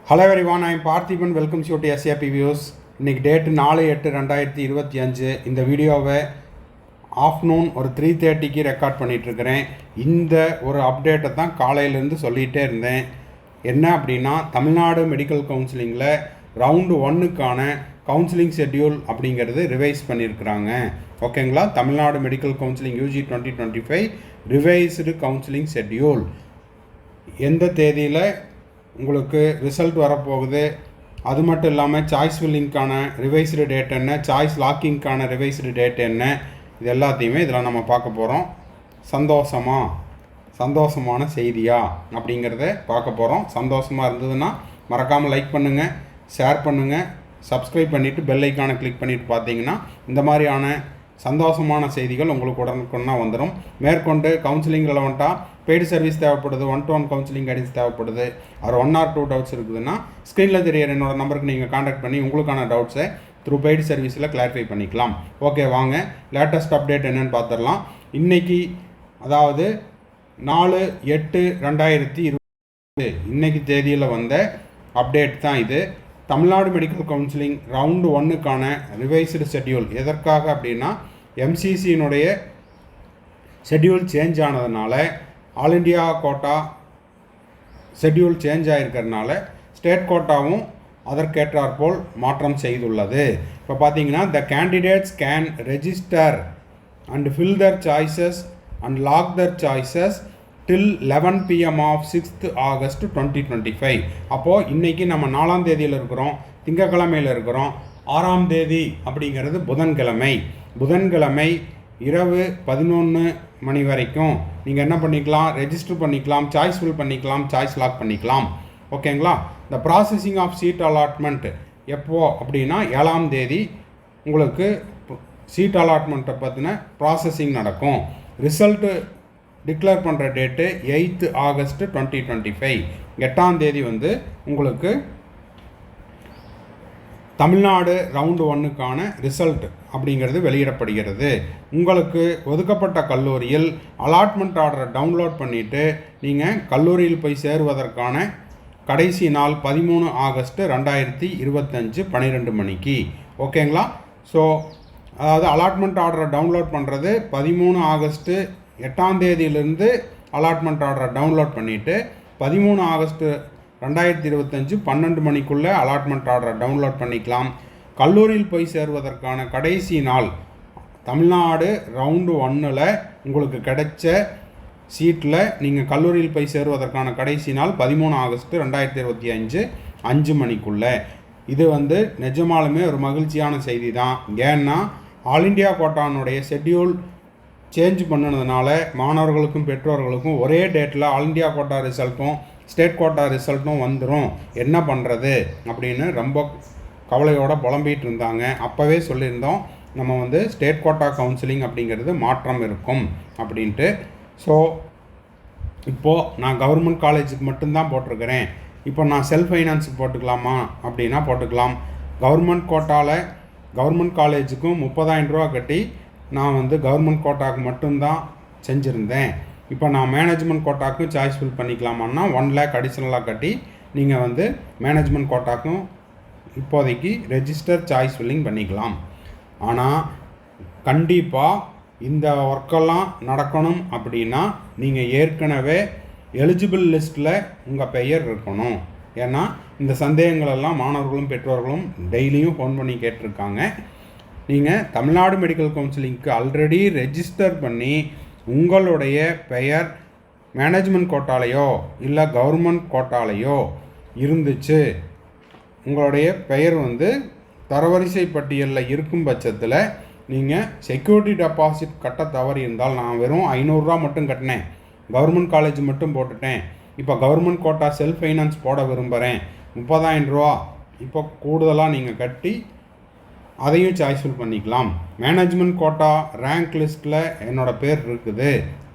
Hello everyone, I am Parthiban. Welcome you to SAP Views. இன்னைக்கு date 4/8/2025. இந்த வீடியோவை afternoon ஒரு 3:30க்கு ரெக்கார்ட் பண்ணிகிட்ருக்கிறேன். இந்த ஒரு அப்டேட்டை தான் காலையிலேருந்து சொல்லிகிட்டே இருந்தேன். என்ன அப்படின்னா, தமிழ்நாடு மெடிக்கல் கவுன்சிலிங்கில் ரவுண்டு 1க்கான கவுன்சிலிங் ஷெட்யூல் அப்படிங்கிறது ரிவைஸ் பண்ணியிருக்கிறாங்க. ஓகேங்களா? Tamil Nadu medical counselling UG 2025 revised counselling schedule எந்த தேதியில் உங்களுக்கு ரிசல்ட் வரப்போகுது, அது மட்டும் இல்லாமல் சாய்ஸ் ஃபில்லிங்க்கான ரிவைஸ்டு டேட் என்ன, சாய்ஸ் லாக்கிங்க்கான ரிவைஸ்டு டேட் என்ன, இது எல்லாத்தையுமே இதில் நம்ம பார்க்க போகிறோம். சந்தோஷமான செய்தியா அப்படிங்கிறத பார்க்க போகிறோம். சந்தோஷமாக இருந்ததுன்னா மறக்காமல் லைக் பண்ணுங்கள், ஷேர் பண்ணுங்கள், சப்ஸ்கிரைப் பண்ணிவிட்டு பெல் ஐக்கானை கிளிக் பண்ணிவிட்டு பார்த்தீங்கன்னா இந்த மாதிரியான சந்தோஷமான செய்திகள் உங்களுக்கு உடனுக்குன்னா வந்துடும். மேற்கொண்டு கவுன்சிலிங் ரெலவெண்ட்டாக பெய்டு சர்வீஸ் தேவைப்படுது, 1-to-1 கவுன்சிலிங் கைடன்ஸ் தேவைப்படுது, ஒரு 1 or 2 டவுட்ஸ் இருக்குதுன்னா ஸ்க்ரீனில் தெரியிற என்னோடய நம்பருக்கு நீங்கள் காண்டாக்ட் பண்ணி உங்களுக்கான டவுட்ஸை த்ரூ பெய்டு சர்வீஸில் கிளாரிஃபை பண்ணிக்கலாம். ஓகே, வாங்க லேட்டஸ்ட் அப்டேட் என்னென்னு பார்த்துடலாம். இன்றைக்கி அதாவது 4/8/2020 இன்னைக்கு தேதியில் வந்த அப்டேட் தான் இது. தமிழ்நாடு மெடிக்கல் கவுன்சிலிங் ரவுண்டு 1க்கான ரிவைஸ்டு ஷெட்யூல் எதற்காக அப்படின்னா, MCCனுடைய ஷெட்யூல் சேஞ்ச் ஆனதுனால, all India quota schedule change ஆகிருக்கிறதுனால ஸ்டேட் கோட்டாவும் அதற்கேற்றாற்போல் மாற்றம் செய்துள்ளது. இப்போ பார்த்தீங்கன்னா, the candidates can register and fill their choices and lock their choices till 11 PM of 6th August 2025. அப்போது இன்றைக்கி நம்ம 4ஆம் தேதியில் இருக்கிறோம், திங்கக்கிழமையில் இருக்கிறோம். 6ஆம் தேதி அப்படிங்கிறது புதன்கிழமை இரவு 11 மணி வரைக்கும் நீங்கள் என்ன பண்ணிக்கலாம், ரெஜிஸ்டர் பண்ணிக்கலாம், சாய்ஸ் ஃபில் பண்ணிக்கலாம், சாய்ஸ் லாக் பண்ணிக்கலாம். ஓகேங்களா? இந்த ப்ராசஸிங் ஆஃப் சீட் அலாட்மெண்ட் எப்போ அப்படின்னா 7ஆம் தேதி உங்களுக்கு சீட் அலாட்மெண்ட்டை பற்றின ப்ராசஸிங் நடக்கும். ரிசல்ட்டு டிக்ளேர் பண்ணுற டேட்டு 8th August 2025. 8ஆம் தேதி வந்து உங்களுக்கு தமிழ்நாடு ரவுண்டு 1க்கான ரிசல்ட் அப்படிங்கிறது வெளியிடப்படுகிறது. உங்களுக்கு ஒதுக்கப்பட்ட கல்லூரியில் அலாட்மெண்ட் ஆர்டரை டவுன்லோட் பண்ணிவிட்டு நீங்கள் கல்லூரியில் போய் சேருவதற்கான கடைசி நாள் 13 August 2025 12 மணிக்கு. ஓகேங்களா? ஸோ அதாவது அலாட்மெண்ட் ஆர்டரை டவுன்லோட் பண்ணுறது 13 August 8ஆம் தேதியிலிருந்து அலாட்மெண்ட் ஆர்டரை டவுன்லோட் பண்ணிவிட்டு 13 August 2025 12 மணிக்குள்ளே அலாட்மெண்ட் ஆர்டரை டவுன்லோட் பண்ணிக்கலாம். கல்லூரியில் போய் சேருவதற்கான கடைசி நாள் தமிழ்நாடு ரவுண்டு 1ல் உங்களுக்கு கிடைச்ச சீட்டில் நீங்கள் கல்லூரியில் போய் சேருவதற்கான கடைசி நாள் 13 August 2025 5 மணிக்குள்ளே. இது வந்து நிஜமாலுமே ஒரு மகிழ்ச்சியான செய்தி தான். ஏன்னா ஆல் இண்டியா கோட்டானுடைய ஷெட்யூல் சேஞ்ச் பண்ணினதுனால மாணவர்களுக்கும் பெற்றோர்களுக்கும் ஒரே டேட்டில் ஆல் இண்டியா கோட்டா ரிசல்ட்டும் ஸ்டேட் கோட்டா ரிசல்ட்டும் வந்துடும், என்ன பண்ணுறது அப்படின்னு ரொம்ப கவலையோடு புலம்பிகிட்டு இருந்தாங்க. அப்போவே சொல்லியிருந்தோம் நம்ம வந்து ஸ்டேட் கோட்டா கவுன்சிலிங் அப்படிங்கிறது மாற்றம் இருக்கும் அப்படின்ட்டு. ஸோ இப்போது நான் கவர்மெண்ட் காலேஜுக்கு மட்டும்தான் போட்டிருக்கிறேன். இப்போ நான் செல்ஃப் ஃபைனான்ஸுக்கு போட்டுக்கலாமா அப்படின்னா போட்டுக்கலாம். கவர்மெண்ட் காலேஜுக்கும் 30,000 ரூபா கட்டி நான் வந்து கவர்மெண்ட் கோட்டாவுக்கு மட்டும்தான் செஞ்சுருந்தேன். இப்போ நான் மேனேஜ்மெண்ட் கோட்டாக்கும் சாய்ஸ் ஃபில் பண்ணிக்கலாமான்னா 1 lakh அடிஷ்னலாக கட்டி நீங்கள் வந்து மேனேஜ்மெண்ட் கோட்டாக்கும் இப்போதைக்கு ரெஜிஸ்டர் சாய்ஸ் ஃபில்லிங் பண்ணிக்கலாம். ஆனால் கண்டிப்பாக இந்த ஒர்க்கெல்லாம் நடக்கணும் அப்படின்னா நீங்கள் ஏற்கனவே எலிஜிபிள் லிஸ்ட்டில் உங்கள் பெயர் இருக்கணும். ஏன்னா இந்த சந்தேகங்களெல்லாம் மாணவர்களும் பெற்றோர்களும் டெய்லியும் ஃபோன் பண்ணி கேட்டிருக்காங்க. நீங்கள் தமிழ்நாடு மெடிக்கல் கவுன்சிலிங்க்கு ஆல்ரெடி ரெஜிஸ்டர் பண்ணி உங்களுடைய பெயர் மேனேஜ்மெண்ட் கோட்டாலேயோ இல்லை கவர்மெண்ட் கோட்டாலேயோ இருந்துச்சு, உங்களுடைய பெயர் வந்து தரவரிசை பட்டியலில் இருக்கும் பட்சத்தில் நீங்கள் செக்யூரிட்டி டெபாசிட் கட்ட தவறி இருந்தால், நான் வெறும் 500 ரூபா மட்டும் கட்டினேன், கவர்மெண்ட் காலேஜ் மட்டும் போட்டுட்டேன், இப்போ கவர்மெண்ட் கோட்டா செல்ஃப் ஃபைனான்ஸ் போட விரும்புகிறேன், 30,000 ரூபா இப்போ கூடுதலாக நீங்கள் கட்டி அதையும் சாய்ஸ் ஃபில் பண்ணிக்கலாம். மேனேஜ்மெண்ட் கோட்டா ரேங்க் லிஸ்ட்டில் என்னோடய பேர் இருக்குது,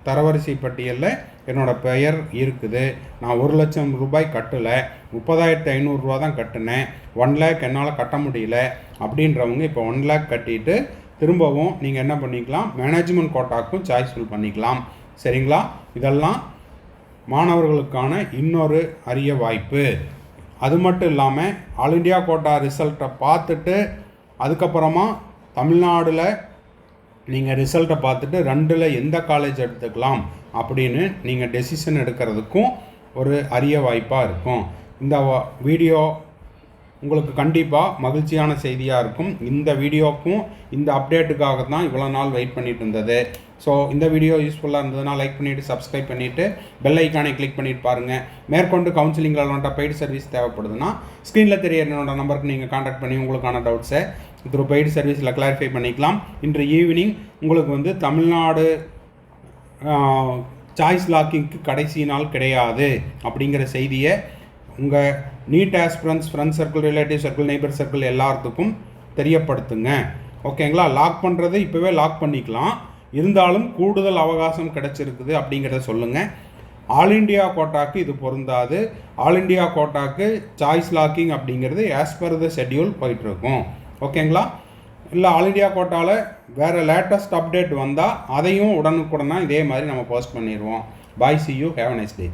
தரவரிசை பட்டியலில் என்னோடய பெயர் இருக்குது, நான் 1 லட்சம் ரூபாய் கட்டலை, 30,500 ரூபா தான் கட்டினேன், 1 lakh என்னால் கட்ட முடியல அப்படின்றவங்க இப்போ 1 lakh கட்டிட்டு திரும்பவும் நீங்கள் என்ன பண்ணிக்கலாம், மேனேஜ்மெண்ட் கோட்டாக்கும் சாய்ஸ் ஃபில் பண்ணிக்கலாம். சரிங்களா? இதெல்லாம் மாணவர்களுக்கான இன்னொரு அரிய வாய்ப்பு. அது மட்டும் இல்லாமல் ஆல் இண்டியா கோட்டா ரிசல்ட்டை பார்த்துட்டு அதுக்கப்புறமா தமிழ்நாடில் நீங்கள் ரிசல்ட்டை பார்த்துட்டு 2ல் எந்த காலேஜ் எடுத்துக்கலாம் அப்படின்னு நீங்கள் டெசிஷன் எடுக்கிறதுக்கும் ஒரு அரிய வாய்ப்பாக இருக்கும். இந்த வீடியோ உங்களுக்கு கண்டிப்பாக மகிழ்ச்சியான செய்தியாக இருக்கும். இந்த வீடியோக்கும் இந்த அப்டேட்டுக்காக தான் இவ்வளோ நாள் வெயிட் பண்ணிட்டு இருந்தது. ஸோ இந்த வீடியோ யூஸ்ஃபுல்லாக இருந்ததுன்னா லைக் பண்ணிவிட்டு சப்ஸ்கிரைப் பண்ணிவிட்டு பெல் ஐக்கானை கிளிக் பண்ணிட்டு பாருங்கள். மேற்கொண்டு கவுன்சிலிங்கில் விளாண்ட பெய்டு சர்வீஸ் தேவைப்படுதுன்னா ஸ்க்ரீனில் தெரிய என்னோட நம்பருக்கு நீங்கள் கான்டாக்ட் பண்ணி உங்களுக்கான டவுட்ஸை த்ரூ பெய்டு சர்வீஸில் கிளாரிஃபை பண்ணிக்கலாம். இன்று ஈவினிங் உங்களுக்கு தமிழ்நாடு சாய்ஸ் லாக்கிங்க்கு கடைசி நாள் கிடையாது அப்படிங்கிற செய்தியை உங்கள் NEET aspirants friend circle, relative circle, neighbour circle எல்லாத்துக்கும் தெரியப்படுத்துங்க. ஓகேங்களா? லாக் பண்ணுறது இப்போவே லாக் பண்ணிக்கலாம், இருந்தாலும் கூடுதல் அவகாசம் கிடச்சிருக்குது அப்படிங்கிறத சொல்லுங்கள். ஆல் இண்டியா கோட்டாக்கு இது பொருந்தாது. ஆல் இண்டியா கோட்டாக்கு சாய்ஸ் லாக்கிங் அப்படிங்கிறது ஆஸ் பர் த ஷெட்யூல் போயிட்டுருக்கும். ஓகேங்களா? இல்லை ஆல் இண்டியா கோட்டாவில் வேறு லேட்டஸ்ட் அப்டேட் வந்தால் அதையும் உடனுக்குடனாக இதே மாதிரி நம்ம போஸ்ட் பண்ணிடுவோம். Bye, see you, have a nice day.